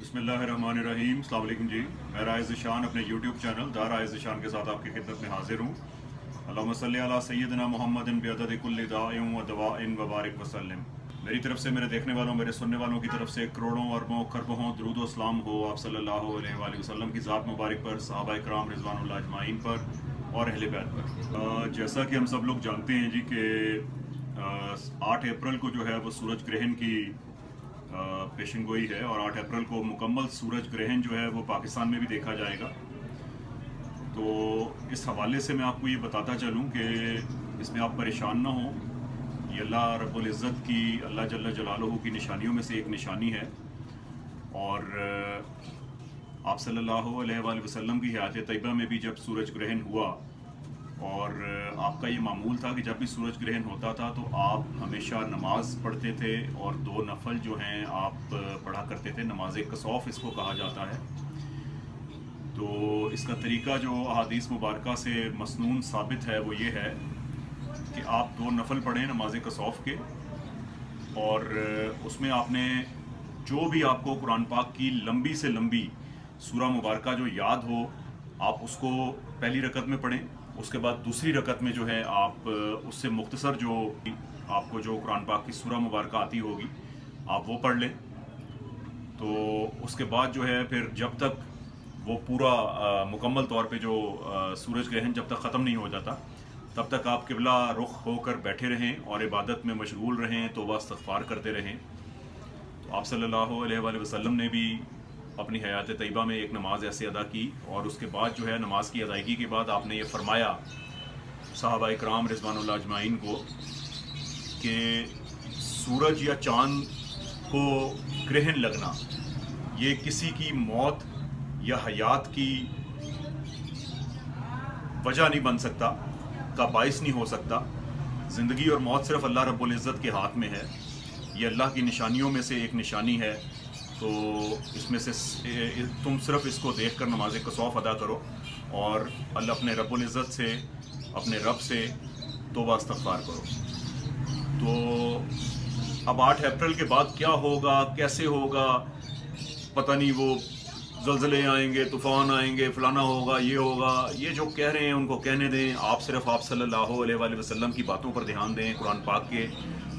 बिस्मिल्लाहिर्रहमानिर्रहीम। अस्सलाम वालेकुम जी। मैं राइज़ ज़ीशान अपने YouTube channel the Raiz Zeeshan के साथ आपकी खिदमत में हाजिर हूँ। अल्लाहुम्मा सल्ली अला सय्यिदिना मुहम्मदिन बिअददि कुल्लि दाइन व दवाइन व बारिक वसल्लम। मेरी तरफ से, मेरे देखने वालों, मेरे सुनने वालों की तरफ से करोड़ों अरबों खरबों दुरूद व सलाम हो आप सल्लल्लाहु अलैहि वसल्लम की ज़ात मुबारक पर, सहाबा इकराम रिज़वानुल्लाह अजमाइन पर और अहले बैत पर। जैसा कि हम सब लोग जानते हैं जी कि 8 अप्रैल को जो है वो सूरज ग्रहण की पेशन गोई है और 8 अप्रैल को मुकम्मल सूरज ग्रहण जो है वो पाकिस्तान में भी देखा जाएगा। तो इस हवाले से मैं आपको ये बताता चलूँ कि इसमें आप परेशान ना हो। ये अल्लाह रब्बुल इज़्ज़त की, अल्लाह जल्ल जलालुहू की निशानियों में से एक निशानी है। और आप सल्लल्लाहु अलैहि वसल्लम की हयात तैयबा में भी जब सूरज ग्रहण हुआ और आपका ये मामूल था कि जब भी सूरज ग्रहण होता था तो आप हमेशा नमाज पढ़ते थे और 2 नफल जो हैं आप पढ़ा करते थे। नमाज कसौफ इसको कहा जाता है। तो इसका तरीका जो अहादीस मुबारका से मसनून साबित है वो ये है कि आप 2 नफल पढ़ें नमाज कसौफ के, और उसमें आपने जो भी आपको कुरान पाक की लंबी से लंबी सूरा मुबारका जो याद हो आप उसको पहली रकत में पढ़ें। उसके बाद दूसरी रकत में जो है आप उससे मुख्तसर जो आपको जो कुरान पाक की सूरा मुबारका आती होगी आप वो पढ़ लें। तो उसके बाद जो है फिर जब तक वो पूरा मुकम्मल तौर पे जो सूरज ग्रहण जब तक ख़त्म नहीं हो जाता तब तक आप किबला रुख होकर बैठे रहें और इबादत में मशगूल रहें, तौबा इस्तग़फ़ार करते रहें। तो आप सल्लल्लाहु अलैहि वसल्लम ने भी अपनी हयात तैयबा में एक नमाज ऐसे अदा की और उसके बाद जो है नमाज की अदायगी के बाद आपने ये फरमाया सहाबा इकराम रिज़वानुल्लाह अजमाइन को कि सूरज या चाँद को ग्रहण लगना ये किसी की मौत या हयात की वजह नहीं बन सकता, का बाइस नहीं हो सकता। ज़िंदगी और मौत सिर्फ अल्लाह रब्बुल इज़्ज़त के हाथ में है। ये अल्लाह की निशानियों में से एक निशानी है। तो इसमें से तुम सिर्फ इसको देखकर नमाज कसौफ अदा करो और अल्लाह अपने रब्बुल इज़्ज़त से, अपने रब से तौबा इस्तग़फ़ार करो। तो अब 8 अप्रैल के बाद क्या होगा, कैसे होगा पता नहीं। वो ज़लज़ले आएंगे, तूफ़ान आएंगे, फ़लाना होगा, ये होगा, ये जो कह रहे हैं उनको कहने दें। आप सिर्फ आप सल्लल्लाहु अलैहि वसल्लम की बातों पर ध्यान दें, कुरान पाक के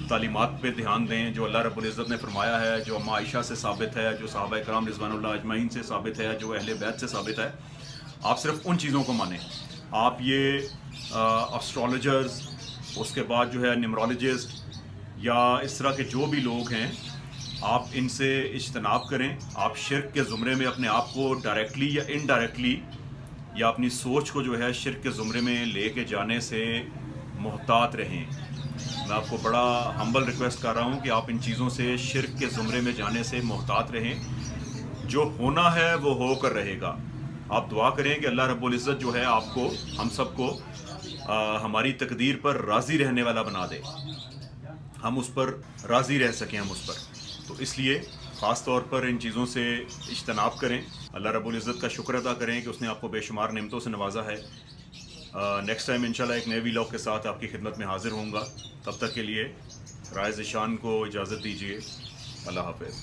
तालीमात पे ध्यान दें जो अल्लाह रब्बुल इज़्ज़त ने फरमाया है, जो अम्मा आयशा से साबित है, जो सहाबा इकराम रिज़वानुल्लाह अजमाइन से साबित है, जो अहले बैत से साबित है। आप सिर्फ उन चीज़ों को मानें। आप ये एस्ट्रोलॉजर्स, उसके बाद जो है न्यूमरोलॉजिस्ट या इस तरह के जो भी लोग हैं आप इनसे इज्तनाब करें। आप शिर्क के ज़ुमरे में अपने आप को डायरेक्टली या इनडायरेक्टली या अपनी सोच को जो है शिर्क के ज़ुमरे में लेके जाने से मुहतात रहें। मैं आपको बड़ा हम्बल रिक्वेस्ट कर रहा हूँ कि आप इन चीज़ों से, शिर्क के ज़ुमरे में जाने से मुहतात रहें। जो होना है वो होकर रहेगा। आप दुआ करें कि अल्लाह रब्बुल इज़्ज़त जो है आपको, हम सबको हमारी तकदीर पर राज़ी रहने वाला बना दे, हम उस पर राज़ी रह सकें, हम उस पर। तो इसलिए ख़ास तौर पर इन चीज़ों से इज्तनाब करें। अल्लाह रब्बुल इज़्ज़त का शुक्र अदा करें कि उसने आपको बेशुमार नेमतों से नवाजा है। नेक्स्ट टाइम इंशाल्लाह एक नए व्लॉग के साथ आपकी खिदमत में हाजिर होऊंगा। तब तक के लिए राइज़ ज़ीशान को इजाज़त दीजिए। अल्लाह हाफ़िज़।